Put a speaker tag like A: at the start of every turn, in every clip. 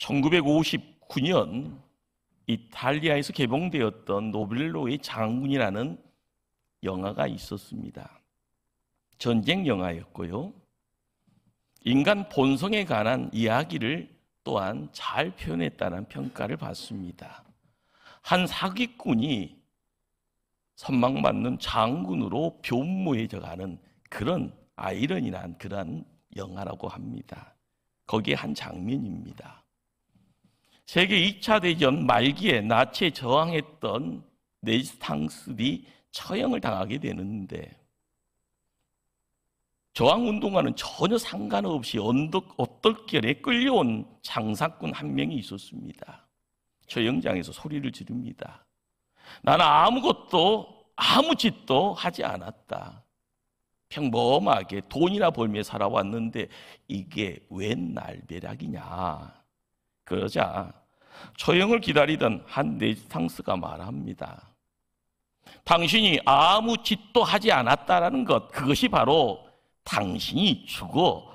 A: 1959년 이탈리아에서 개봉되었던 노벨로의 장군이라는 영화가 있었습니다. 전쟁 영화였고요. 인간 본성에 관한 이야기를 또한 잘 표현했다는 평가를 받습니다. 한 사기꾼이 선망받는 장군으로 변모해져가는 그런 아이러니한 그런 영화라고 합니다. 거기에 한 장면입니다. 세계 2차 대전 말기에 나치에 저항했던 레지스탕스들이 처형을 당하게 되는데 저항운동과는 전혀 상관없이 언덕결에 끌려온 장사꾼 한 명이 있었습니다. 처형장에서 소리를 지릅니다. 나는 아무 짓도 하지 않았다. 평범하게 돈이나 벌며 살아왔는데 이게 웬 날벼락이냐. 그러자 처형을 기다리던 한 레지스탕스가 말합니다. 당신이 아무 짓도 하지 않았다라는 것, 그것이 바로 당신이 죽어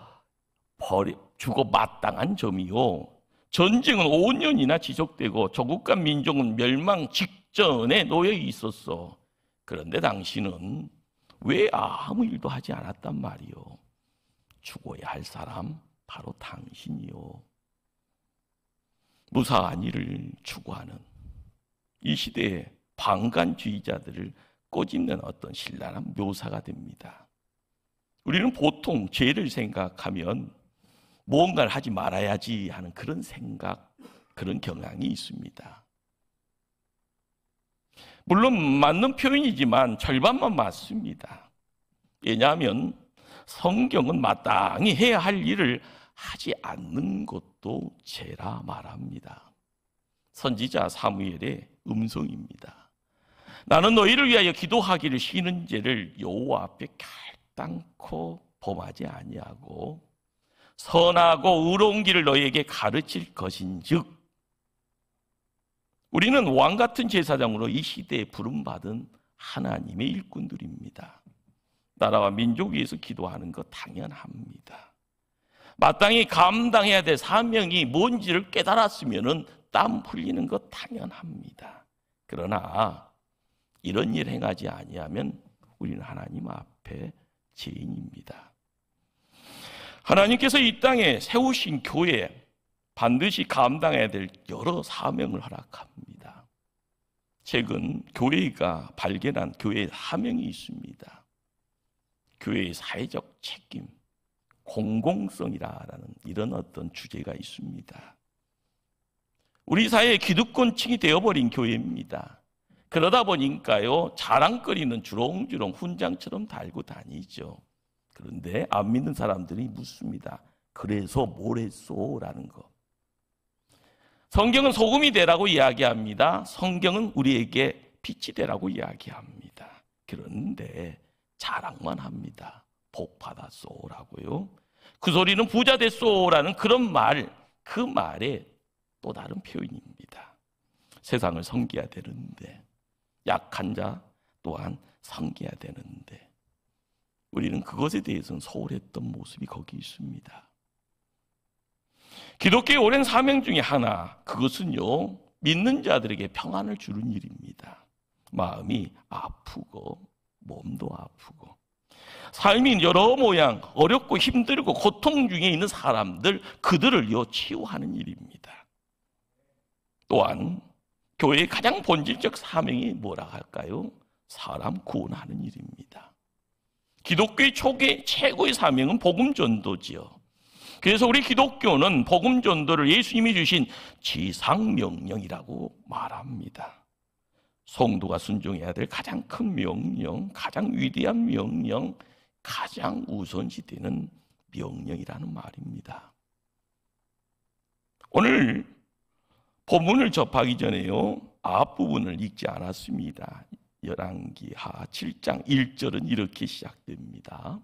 A: 마땅한 점이요. 전쟁은 5년이나 지속되고 조국과 민족은 멸망 직전에 놓여 있었어. 그런데 당신은 왜 아무 일도 하지 않았단 말이요. 죽어야 할 사람 바로 당신이요. 무사한 일을 추구하는 이 시대의 방관주의자들을 꼬집는 어떤 신랄한 묘사가 됩니다. 우리는 보통 죄를 생각하면 무언가를 하지 말아야지 하는 그런 생각, 그런 경향이 있습니다. 물론 맞는 표현이지만 절반만 맞습니다. 왜냐하면 성경은 마땅히 해야 할 일을 하지 않는 것도 죄라 말합니다. 선지자 사무엘의 음성입니다. 나는 너희를 위하여 기도하기를 쉬는 죄를 여호와 앞에 결단코 범하지 아니하고 선하고 의로운 길을 너희에게 가르칠 것인즉. 우리는 왕 같은 제사장으로 이 시대에 부름받은 하나님의 일꾼들입니다. 나라와 민족 위해서 기도하는 것 당연합니다. 마땅히 감당해야 될 사명이 뭔지를 깨달았으면 땀 흘리는 것 당연합니다. 그러나 이런 일 행하지 아니하면 우리는 하나님 앞에 죄인입니다. 하나님께서 이 땅에 세우신 교회에 반드시 감당해야 될 여러 사명을 허락합니다. 최근 교회가 발견한 교회의 사명이 있습니다. 교회의 사회적 책임, 공공성이라는 이런 어떤 주제가 있습니다. 우리 사회의 기득권층이 되어버린 교회입니다. 그러다 보니까요, 자랑거리는 주렁주렁 훈장처럼 달고 다니죠. 그런데 안 믿는 사람들이 묻습니다. 그래서 뭘 했소? 라는 거. 성경은 소금이 되라고 이야기합니다. 성경은 우리에게 빛이 되라고 이야기합니다. 그런데 자랑만 합니다. 복 받았소라고요. 그 소리는 부자 됐소라는 그런 말, 그 말의 또 다른 표현입니다. 세상을 섬겨야 되는데, 약한 자 또한 섬겨야 되는데, 우리는 그것에 대해서는 소홀했던 모습이 거기 있습니다. 기독교의 오랜 사명 중에 하나, 그것은요, 믿는 자들에게 평안을 주는 일입니다. 마음이 아프고 몸도 아프고 삶이 여러 모양 어렵고 힘들고 고통 중에 있는 사람들, 그들을요 치유하는 일입니다. 또한 교회의 가장 본질적 사명이 뭐라 할까요? 사람 구원하는 일입니다. 기독교의 초기 최고의 사명은 복음 전도지요. 그래서 우리 기독교는 복음 전도를 예수님이 주신 지상명령이라고 말합니다. 성도가 순종해야 될 가장 큰 명령, 가장 위대한 명령, 가장 우선시되는 명령이라는 말입니다. 오늘 본문을 접하기 전에요, 앞부분을 읽지 않았습니다. 열왕기하 7장 1절은 이렇게 시작됩니다.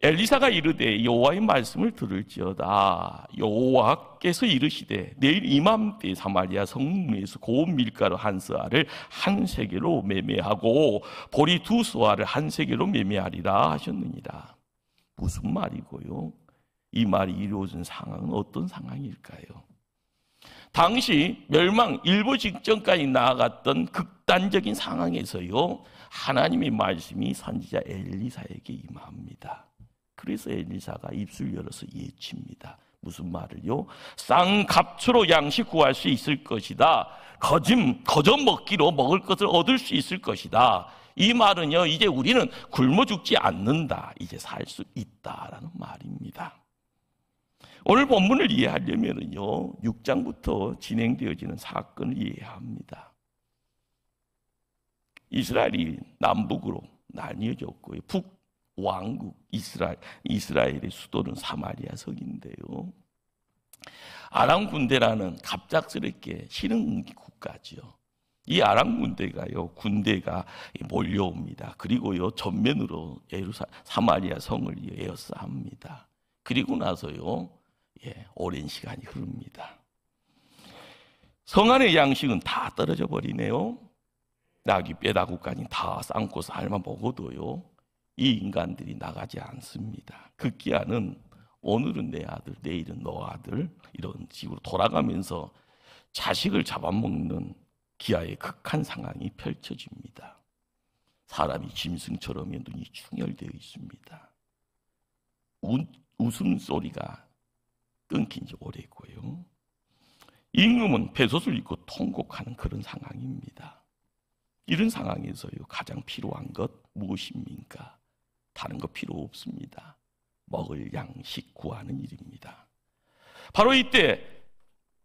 A: 엘리사가 이르되 여호와의 말씀을 들을지어다. 여호와께서 이르시되 내일 이맘때 사마리아 성문에서 고운 밀가루 한 스아를 한 세겔로 매매하고 보리 두 스아를 한 세겔로 매매하리라 하셨느니라. 무슨 말이고요? 이 말이 이루어진 상황은 어떤 상황일까요? 당시 멸망 일부 직전까지 나아갔던 극단적인 상황에서요, 하나님의 말씀이 선지자 엘리사에게 임합니다. 그래서 엘리사가 입술 열어서 예칩니다. 무슨 말을요? 쌍값으로 양식 구할 수 있을 것이다. 거저 먹기로 먹을 것을 얻을 수 있을 것이다. 이 말은요, 이제 우리는 굶어 죽지 않는다. 이제 살 수 있다라는 말입니다. 오늘 본문을 이해하려면요, 6장부터 진행되어지는 사건을 이해해야 합니다. 이스라엘이 남북으로 나뉘어졌고요. 북왕국 이스라엘의 수도는 사마리아 성인데요. 아람 군대라는 갑작스럽게 신흥 국가지요. 이 아람 군대가 몰려옵니다. 그리고요, 전면으로 사마리아 성을 에워싸합니다. 그리고 나서요, 오랜 시간이 흐릅니다. 성 안의 양식은 다 떨어져 버리네요. 낙이 뼈다구까지 다 삶고 삶아 먹어도요, 이 인간들이 나가지 않습니다. 극기야는 오늘은 내 아들, 내일은 너 아들, 이런 식으로 돌아가면서 자식을 잡아먹는 기아의 극한 상황이 펼쳐집니다. 사람이 짐승처럼 눈이 충혈되어 있습니다. 웃음소리가 끊긴 지 오래고요. 임금은 배솥을 입고 통곡하는 그런 상황입니다. 이런 상황에서요, 가장 필요한 것 무엇입니까? 다른 거 필요 없습니다. 먹을 양식 구하는 일입니다. 바로 이때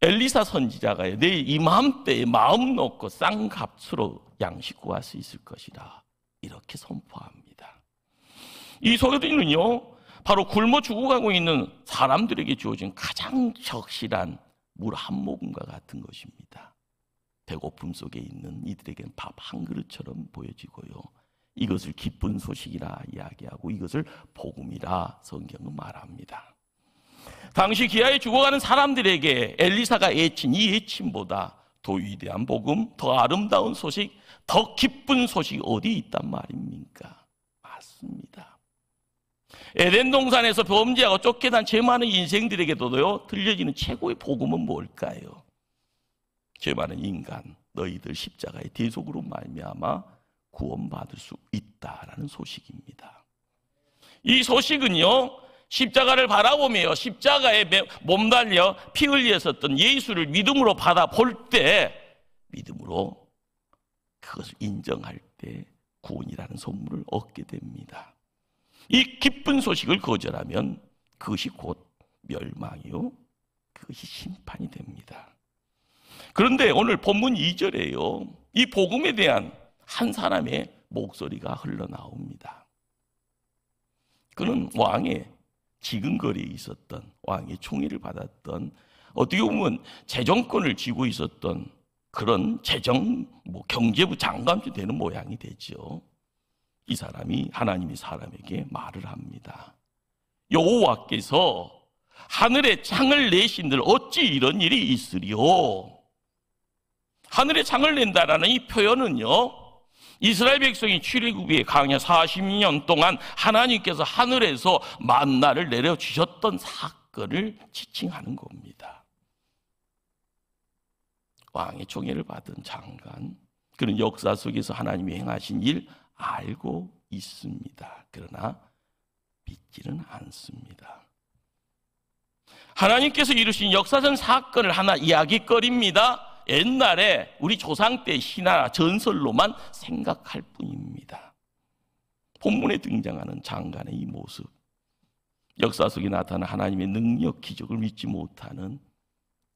A: 엘리사 선지자가 내일 이맘때에 마음 놓고 쌍값으로 양식 구할 수 있을 것이라 이렇게 선포합니다. 이 소리는요, 바로 굶어 죽어가고 있는 사람들에게 주어진 가장 적실한 물 한 모금과 같은 것입니다. 배고픔 속에 있는 이들에게는 밥 한 그릇처럼 보여지고요, 이것을 기쁜 소식이라 이야기하고 이것을 복음이라 성경은 말합니다. 당시 기아에 죽어가는 사람들에게 엘리사가 애친 이 애침보다 더 위대한 복음, 더 아름다운 소식, 더 기쁜 소식이 어디 있단 말입니까? 맞습니다. 에덴 동산에서 범죄하고 쫓겨난 죄 많은 인생들에게도요, 들려지는 최고의 복음은 뭘까요? 죄 많은 인간, 너희들 십자가의 대속으로 말미암아 구원받을 수 있다라는 소식입니다. 이 소식은요, 십자가를 바라보며 십자가에 몸달려 피 흘렸었던 예수를 믿음으로 받아볼 때, 믿음으로 그것을 인정할 때 구원이라는 선물을 얻게 됩니다. 이 기쁜 소식을 거절하면 그것이 곧 멸망이요, 그것이 심판이 됩니다. 그런데 오늘 본문 2절에요, 이 복음에 대한 한 사람의 목소리가 흘러나옵니다. 그는 왕의 지근거리에 있었던, 왕의 총애를 받았던, 어떻게 보면 재정권을 쥐고 있었던 그런 경제부 장관이 되는 모양이 되죠. 이 사람이 하나님이 사람에게 말을 합니다. 여호와께서 하늘에 창을 내신들 어찌 이런 일이 있으리요? 하늘에 창을 낸다라는 이 표현은요, 이스라엘 백성이 출애굽의 광야 40년 동안 하나님께서 하늘에서 만나를 내려주셨던 사건을 지칭하는 겁니다. 왕의 총애를 받은 장관, 그는 역사 속에서 하나님이 행하신 일 알고 있습니다. 그러나 믿지는 않습니다. 하나님께서 이루신 역사적 사건을 하나 이야기거리입니다. 옛날에 우리 조상 때 신화 전설로만 생각할 뿐입니다. 본문에 등장하는 장관의 이 모습, 역사 속에 나타난 하나님의 능력, 기적을 믿지 못하는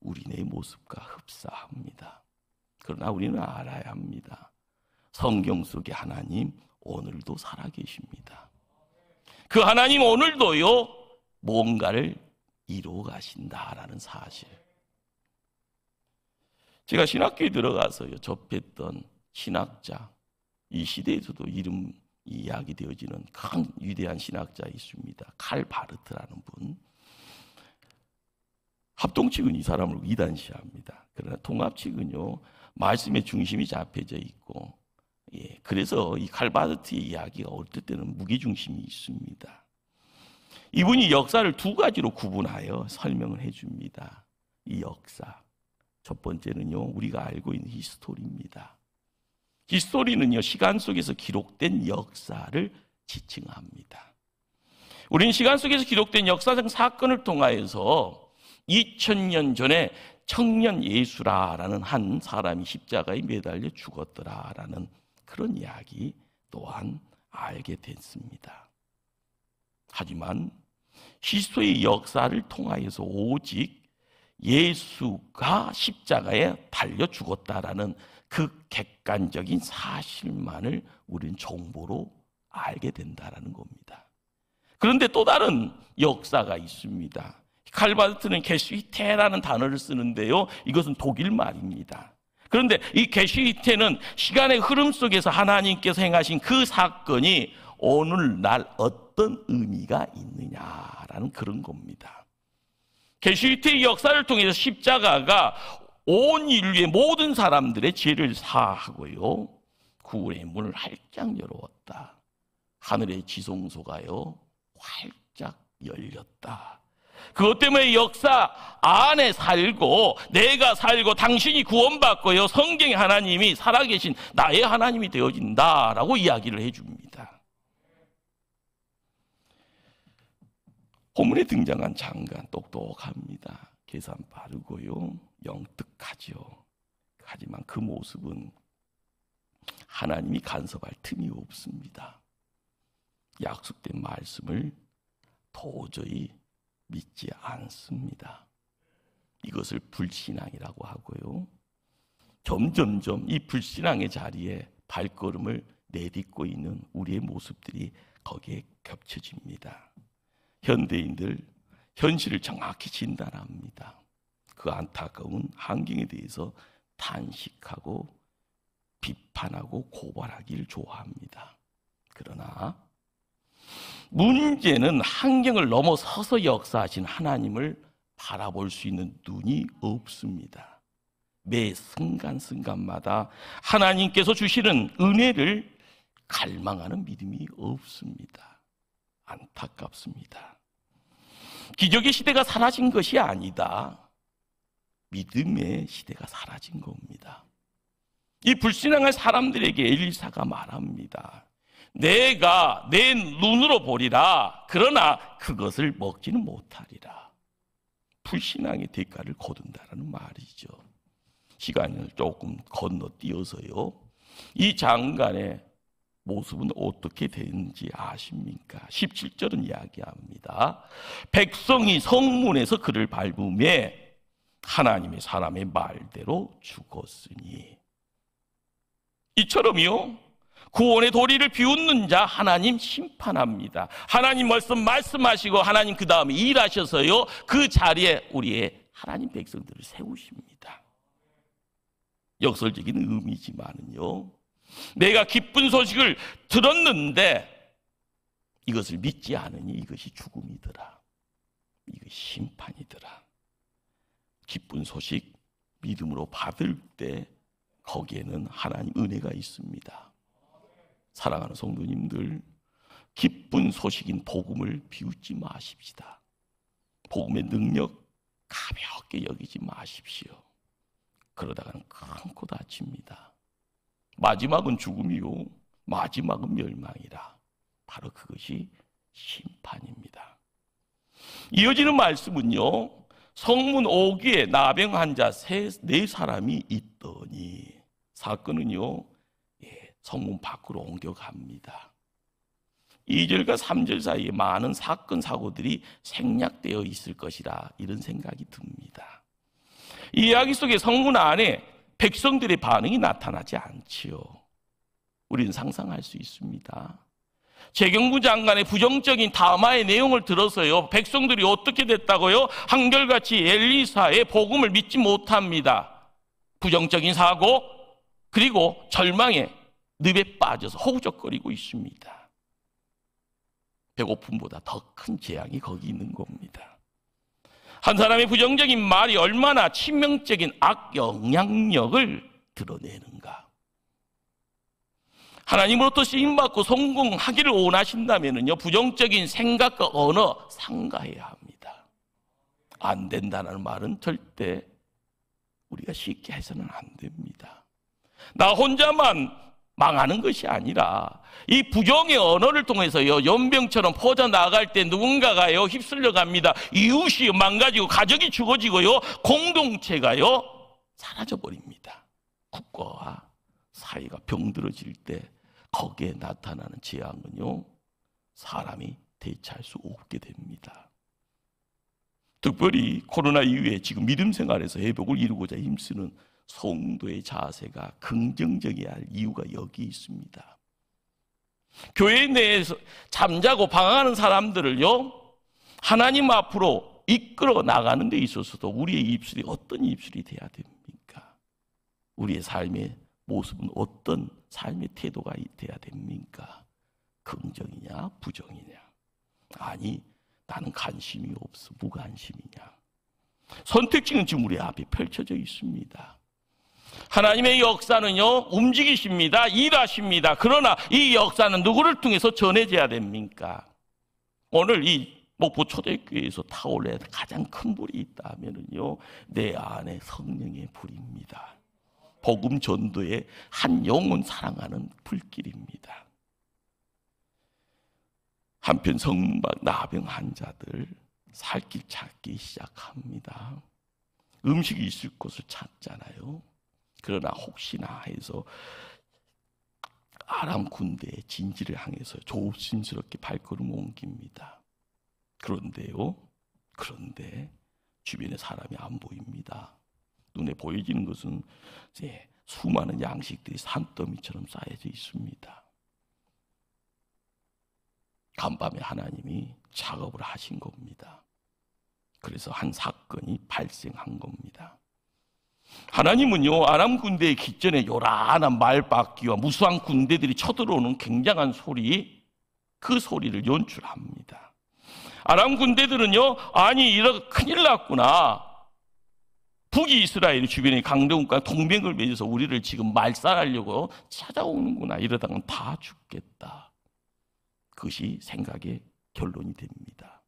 A: 우리네 모습과 흡사합니다. 그러나 우리는 알아야 합니다. 성경 속의 하나님 오늘도 살아계십니다. 그 하나님 오늘도요, 뭔가를 이루어 가신다라는 사실. 제가 신학교에 들어가서요, 접했던 신학자, 이 시대에서도 이름 이야기되어지는 큰 위대한 신학자 있습니다. 칼 바르트라는 분. 합동측은 이 사람을 이단시합니다. 그러나 통합측은요, 말씀의 중심이 잡혀져 있고, 그래서 이 칼 바르트의 이야기가 어떨 때는 무게중심이 있습니다. 이분이 역사를 두 가지로 구분하여 설명을 해줍니다. 이 역사. 첫 번째는요, 우리가 알고 있는 히스토리입니다. 히스토리는요, 시간 속에서 기록된 역사를 지칭합니다. 우리는 시간 속에서 기록된 역사적 사건을 통하여서 2000년 전에 청년 예수라라는 한 사람이 십자가에 매달려 죽었더라라는 그런 이야기 또한 알게 됐습니다. 하지만 히스토리의 역사를 통하여서 오직 예수가 십자가에 달려 죽었다라는 그 객관적인 사실만을 우리는 정보로 알게 된다라는 겁니다. 그런데 또 다른 역사가 있습니다. 칼바르트는 게슈히테라는 단어를 쓰는데요, 이것은 독일 말입니다. 그런데 이 게슈히테는 시간의 흐름 속에서 하나님께서 행하신 그 사건이 오늘날 어떤 의미가 있느냐라는 그런 겁니다. 게슈히테의 역사를 통해서 십자가가 온 인류의 모든 사람들의 죄를 사하고요, 구원의 문을 활짝 열어왔다. 하늘의 지성소가요 활짝 열렸다. 그것 때문에 역사 안에 살고 내가 살고 당신이 구원받고요, 성경의 하나님이 살아계신 나의 하나님이 되어진다라고 이야기를 해줍니다. 본문에 등장한 장관 똑똑합니다. 계산 빠르고요, 영특하죠. 하지만 그 모습은 하나님이 간섭할 틈이 없습니다. 약속된 말씀을 도저히 믿지 않습니다. 이것을 불신앙이라고 하고요, 점점점 이 불신앙의 자리에 발걸음을 내딛고 있는 우리의 모습들이 거기에 겹쳐집니다. 현대인들 현실을 정확히 진단합니다. 그 안타까운 환경에 대해서 탄식하고 비판하고 고발하기를 좋아합니다. 그러나 문제는 환경을 넘어서서 역사하신 하나님을 바라볼 수 있는 눈이 없습니다. 매 순간순간마다 하나님께서 주시는 은혜를 갈망하는 믿음이 없습니다. 안타깝습니다. 기적의 시대가 사라진 것이 아니다. 믿음의 시대가 사라진 겁니다. 이 불신앙한 사람들에게 엘리사가 말합니다. 내가 내 눈으로 보리라. 그러나 그것을 먹지는 못하리라. 불신앙의 대가를 거둔다라는 말이죠. 시간을 조금 건너뛰어서요, 이 장관의 모습은 어떻게 되는지 아십니까? 17절은 이야기합니다. 백성이 성문에서 그를 밟음에 하나님의 사람의 말대로 죽었으니. 이처럼요, 구원의 도리를 비웃는 자 하나님 심판합니다. 하나님 말씀하시고 하나님 그 다음에 일하셔서요, 그 자리에 우리의 하나님 백성들을 세우십니다. 역설적인 의미지만은요, 내가 기쁜 소식을 들었는데 이것을 믿지 않으니 이것이 죽음이더라. 이것이 심판이더라. 기쁜 소식 믿음으로 받을 때 거기에는 하나님 은혜가 있습니다. 사랑하는 성도님들, 기쁜 소식인 복음을 비웃지 마십시다. 복음의 능력 가볍게 여기지 마십시오. 그러다가는 큰코 다칩니다. 마지막은 죽음이요, 마지막은 멸망이라. 바로 그것이 심판입니다. 이어지는 말씀은요, 성문 5기에 나병 환자 4사람이 있더니, 사건은요, 성문 밖으로 옮겨갑니다. 2절과 3절 사이에 많은 사건 사고들이 생략되어 있을 것이라 이런 생각이 듭니다. 이 이야기 속에 성문 안에 백성들의 반응이 나타나지 않지요. 우리는 상상할 수 있습니다. 재경부 장관의 부정적인 담화의 내용을 들어서요, 백성들이 어떻게 됐다고요? 한결같이 엘리사의 복음을 믿지 못합니다. 부정적인 사고, 그리고 절망에 늪에 빠져서 허우적거리고 있습니다. 배고픔보다 더 큰 재앙이 거기 있는 겁니다. 한 사람의 부정적인 말이 얼마나 치명적인 악 영향력을 드러내는가. 하나님으로부터 쓰임받고 성공하기를 원하신다면요, 부정적인 생각과 언어 삼가해야 합니다. 안 된다는 말은 절대 우리가 쉽게 해서는 안 됩니다. 나 혼자만 망하는 것이 아니라 이 부정의 언어를 통해서요, 연병처럼 퍼져나갈 때 누군가가요 휩쓸려 갑니다. 이웃이 망가지고 가족이 죽어지고요, 공동체가요 사라져버립니다. 국가와 사회가 병들어질 때 거기에 나타나는 재앙은요, 사람이 대처할 수 없게 됩니다. 특별히 코로나 이후에 지금 믿음 생활에서 회복을 이루고자 힘쓰는 성도의 자세가 긍정적이어야 할 이유가 여기 있습니다. 교회 내에서 잠자고 방황하는 사람들을요, 하나님 앞으로 이끌어 나가는 데 있어서도 우리의 입술이 어떤 입술이 돼야 됩니까? 우리의 삶의 모습은 어떤 삶의 태도가 돼야 됩니까? 긍정이냐 부정이냐? 아니, 나는 관심이 없어, 무관심이냐? 선택지는 지금 우리 앞에 펼쳐져 있습니다. 하나님의 역사는요, 움직이십니다. 일하십니다. 그러나 이 역사는 누구를 통해서 전해져야 됩니까? 오늘 이 목포 초대교회에서 타올라야 할 가장 큰 불이 있다면요, 내 안에 성령의 불입니다. 복음 전도의 한 영혼 사랑하는 불길입니다. 한편 성막 나병 환자들 살 길 찾기 시작합니다. 음식이 있을 곳을 찾잖아요. 그러나 혹시나 해서 아람 군대의 진지를 향해서 조심스럽게 발걸음을 옮깁니다. 그런데 주변에 사람이 안 보입니다. 눈에 보여지는 것은 이제 수많은 양식들이 산더미처럼 쌓여져 있습니다. 간밤에 하나님이 작업을 하신 겁니다. 그래서 한 사건이 발생한 겁니다. 하나님은요, 아람 군대의 기전에 요란한 말바퀴와 무수한 군대들이 쳐들어오는 굉장한 소리, 그 소리를 연출합니다. 아람 군대들은요, 아니 이렇게 큰일 났구나, 북이스라엘 주변의 강대국과 동맹을 맺어서 우리를 지금 말살하려고 찾아오는구나, 이러다가는 다 죽겠다. 그것이 생각의 결론이 됩니다.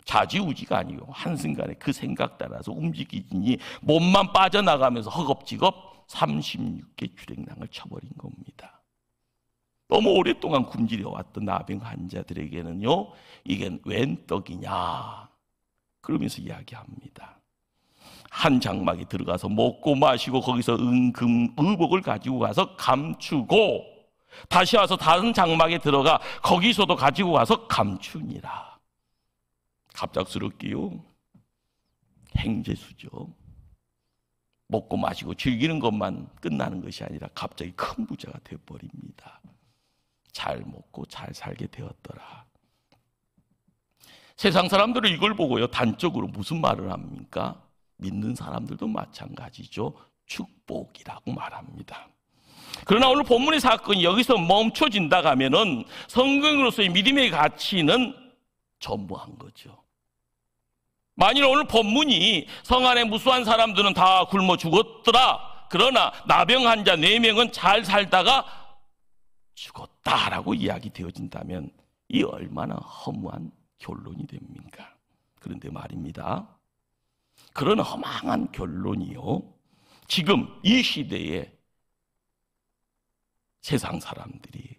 A: 좌지우지가 아니고 한순간에 그 생각 따라서 움직이니 몸만 빠져나가면서 허겁지겁 36개 주랭랑을 쳐버린 겁니다. 너무 오랫동안 굶주려왔던 나병 환자들에게는요, 이게 웬 떡이냐 그러면서 이야기합니다. 한 장막에 들어가서 먹고 마시고 거기서 은금 의복을 가지고 가서 감추고 다시 와서 다른 장막에 들어가 거기서도 가지고 가서 감추니라. 갑작스럽게요, 행제수죠. 먹고 마시고 즐기는 것만 끝나는 것이 아니라 갑자기 큰 부자가 되어버립니다. 잘 먹고 잘 살게 되었더라. 세상 사람들은 이걸 보고요, 단적으로 무슨 말을 합니까? 믿는 사람들도 마찬가지죠. 축복이라고 말합니다. 그러나 오늘 본문의 사건이 여기서 멈춰진다 하면은 성경으로서의 믿음의 가치는 전무한 거죠. 만일 오늘 본문이 성 안에 무수한 사람들은 다 굶어 죽었더라, 그러나 나병 환자 4명은 잘 살다가 죽었다라고 이야기 되어진다면 이 얼마나 허무한 결론이 됩니까? 그런데 말입니다, 그런 허망한 결론이요, 지금 이 시대에 세상 사람들이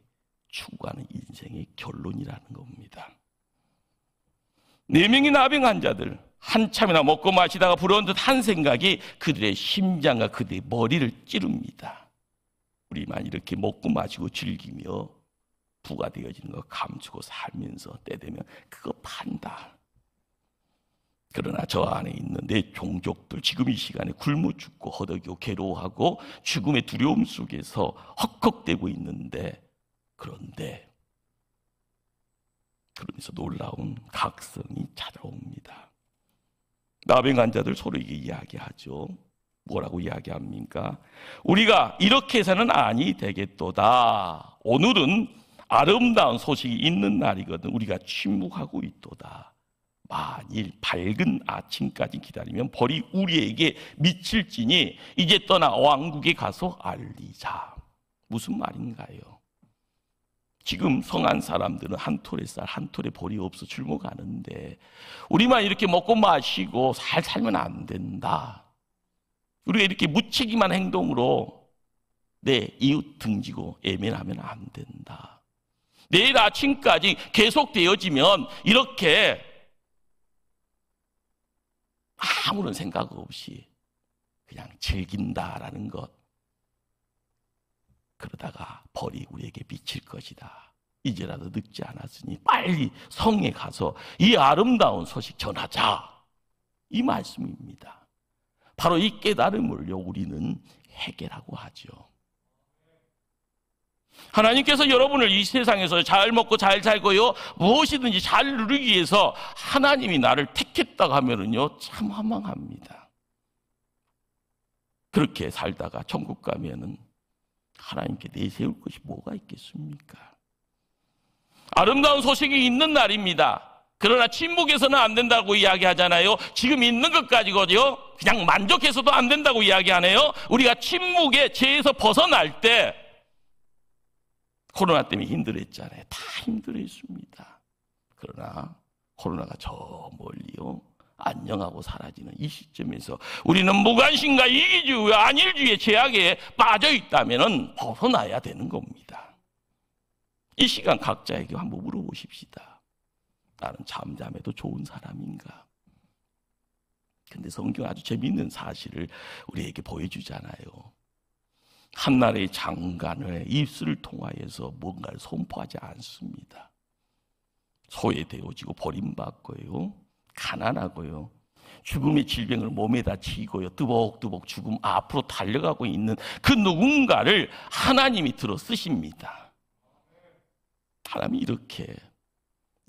A: 추구하는 인생의 결론이라는 겁니다. 4명의 나병 환자들, 한참이나 먹고 마시다가 불어온 듯 한 생각이 그들의 심장과 그들의 머리를 찌릅니다. 우리만 이렇게 먹고 마시고 즐기며 부가 되어지는 거 감추고 살면서 때 되면 그거 판다. 그러나 저 안에 있는 내 종족들 지금 이 시간에 굶어 죽고 허덕이고 괴로워하고 죽음의 두려움 속에서 헉헉대고 있는데, 그러면서 놀라운 각성이 찾아옵니다. 나병 환자들 서로에게 이야기하죠. 뭐라고 이야기합니까? 우리가 이렇게 해서는 아니 되겠도다. 오늘은 아름다운 소식이 있는 날이거든. 우리가 침묵하고 있도다. 만일 밝은 아침까지 기다리면 벌이 우리에게 미칠지니 이제 떠나 왕국에 가서 알리자. 무슨 말인가요? 지금 성한 사람들은 한 톨의 쌀, 한 톨의 볼이 없어 줄먹하는데 우리만 이렇게 먹고 마시고 잘 살면 안 된다. 우리가 이렇게 무책임한 행동으로 내 이웃 등지고 애면하면 안 된다. 내일 아침까지 계속되어지면 이렇게 아무런 생각 없이 그냥 즐긴다라는 것, 그러다가 벌이 우리에게 미칠 것이다. 이제라도 늦지 않았으니 빨리 성에 가서 이 아름다운 소식 전하자. 이 말씀입니다. 바로 이 깨달음을요 우리는 해결하고 하죠. 하나님께서 여러분을 이 세상에서 잘 먹고 잘 살고요 무엇이든지 잘 누리기 위해서 하나님이 나를 택했다고 하면은요 참 허망합니다. 그렇게 살다가 천국 가면은 하나님께 내세울 것이 뭐가 있겠습니까? 아름다운 소식이 있는 날입니다. 그러나 침묵해서는 안 된다고 이야기하잖아요. 지금 있는 것 가지고요 그냥 만족해서도 안 된다고 이야기하네요. 우리가 침묵의 죄에서 벗어날 때 코로나 때문에 힘들었잖아요. 다 힘들었습니다. 그러나 코로나가 저 멀리요 안녕하고 사라지는 이 시점에서 우리는 무관심과 이기주의와 안일주의의 죄악에 빠져 있다면 벗어나야 되는 겁니다. 이 시간 각자에게 한번 물어보십시다. 나는 잠잠해도 좋은 사람인가? 근데 성경 아주 재미있는 사실을 우리에게 보여주잖아요. 한나라의 장관의 입술을 통하여서 뭔가를 선포하지 않습니다. 소외되어지고 버림받고요 가난하고요 죽음의 질병을 몸에다 지고요 뜨벅뜨벅 죽음 앞으로 달려가고 있는 그 누군가를 하나님이 들어 쓰십니다. 하나님이 이렇게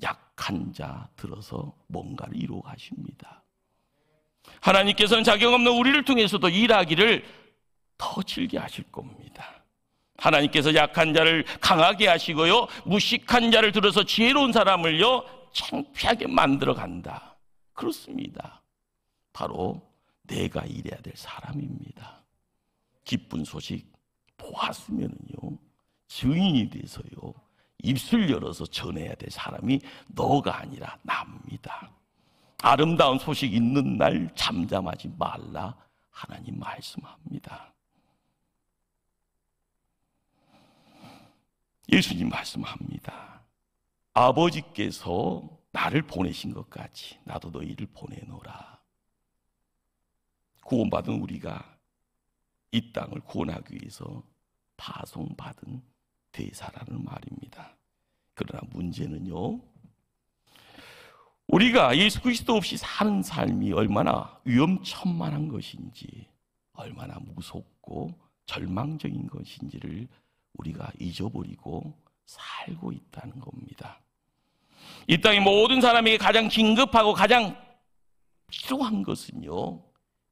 A: 약한 자 들어서 뭔가를 이루어 가십니다. 하나님께서는 자격 없는 우리를 통해서도 일하기를 더 즐겨 하실 겁니다. 하나님께서 약한 자를 강하게 하시고요 무식한 자를 들어서 지혜로운 사람을요 창피하게 만들어 간다. 그렇습니다. 바로 내가 일해야 될 사람입니다. 기쁜 소식 보았으면요 증인이 돼서요 입술 열어서 전해야 될 사람이 너가 아니라 납니다. 아름다운 소식 있는 날 잠잠하지 말라 하나님 말씀합니다. 예수님 말씀합니다. 아버지께서 나를 보내신 것 같이 나도 너희를 보내노라. 구원받은 우리가 이 땅을 구원하기 위해서 파송받은 대사라는 말입니다. 그러나 문제는요 우리가 예수 그리스도 없이 사는 삶이 얼마나 위험천만한 것인지 얼마나 무섭고 절망적인 것인지를 우리가 잊어버리고 살고 있다는 겁니다. 이 땅의 모든 사람에게 가장 긴급하고 가장 필요한 것은요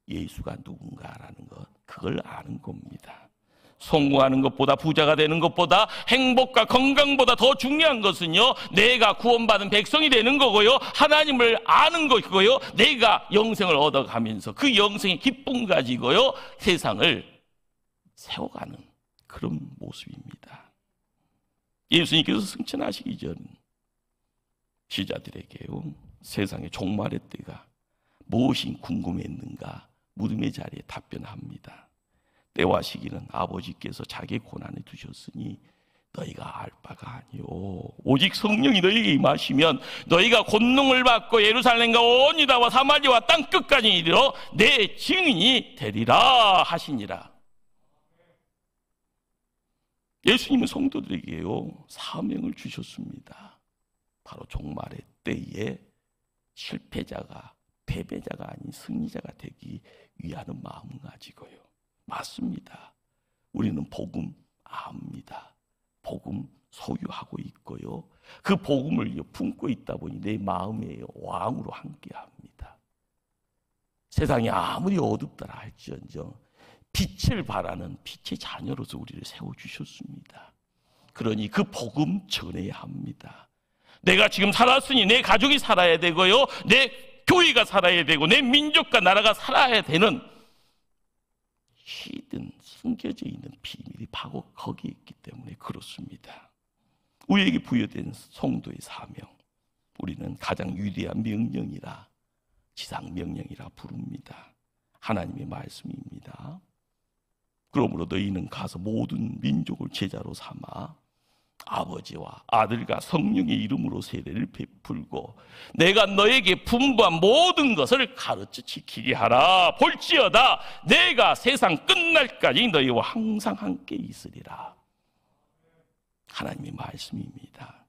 A: 예수가 누군가라는 것, 그걸 아는 겁니다. 성공하는 것보다 부자가 되는 것보다 행복과 건강보다 더 중요한 것은요 내가 구원받은 백성이 되는 거고요 하나님을 아는 것이고요 내가 영생을 얻어가면서 그 영생의 기쁨 가지고요 세상을 세워가는 그런 모습입니다. 예수님께서 승천하시기 전 지자들에게요 세상의 종말의 때가 무엇이 궁금했는가 물음의 자리에 답변합니다. 때와 시기는 아버지께서 자기 고난에 두셨으니 너희가 알 바가 아니오. 오직 성령이 너희에게 임하시면 너희가 권능을 받고 예루살렘과 온 유다와 사마리아와 땅 끝까지 이르러 내 증인이 되리라 하시니라. 예수님은 성도들에게요 사명을 주셨습니다. 바로 종말의 때에 실패자가 패배자가 아닌 승리자가 되기 위하는 마음을 가지고요. 맞습니다. 우리는 복음 압니다. 복음 소유하고 있고요. 그 복음을 품고 있다 보니 내 마음에 왕으로 함께합니다. 세상이 아무리 어둡다라 할지언정 빛을 바라는 빛의 자녀로서 우리를 세워주셨습니다. 그러니 그 복음 전해야 합니다. 내가 지금 살았으니 내 가족이 살아야 되고요. 내 교회가 살아야 되고 내 민족과 나라가 살아야 되는 히든 숨겨져 있는 비밀이 바로 거기에 있기 때문에 그렇습니다. 우리에게 부여된 성도의 사명, 우리는 가장 위대한 명령이라, 지상명령이라 부릅니다. 하나님의 말씀입니다. 그러므로 너희는 가서 모든 민족을 제자로 삼아 아버지와 아들과 성령의 이름으로 세례를 베풀고 내가 너에게 분부한 모든 것을 가르쳐 지키게 하라. 볼지어다 내가 세상 끝날까지 너희와 항상 함께 있으리라. 하나님의 말씀입니다.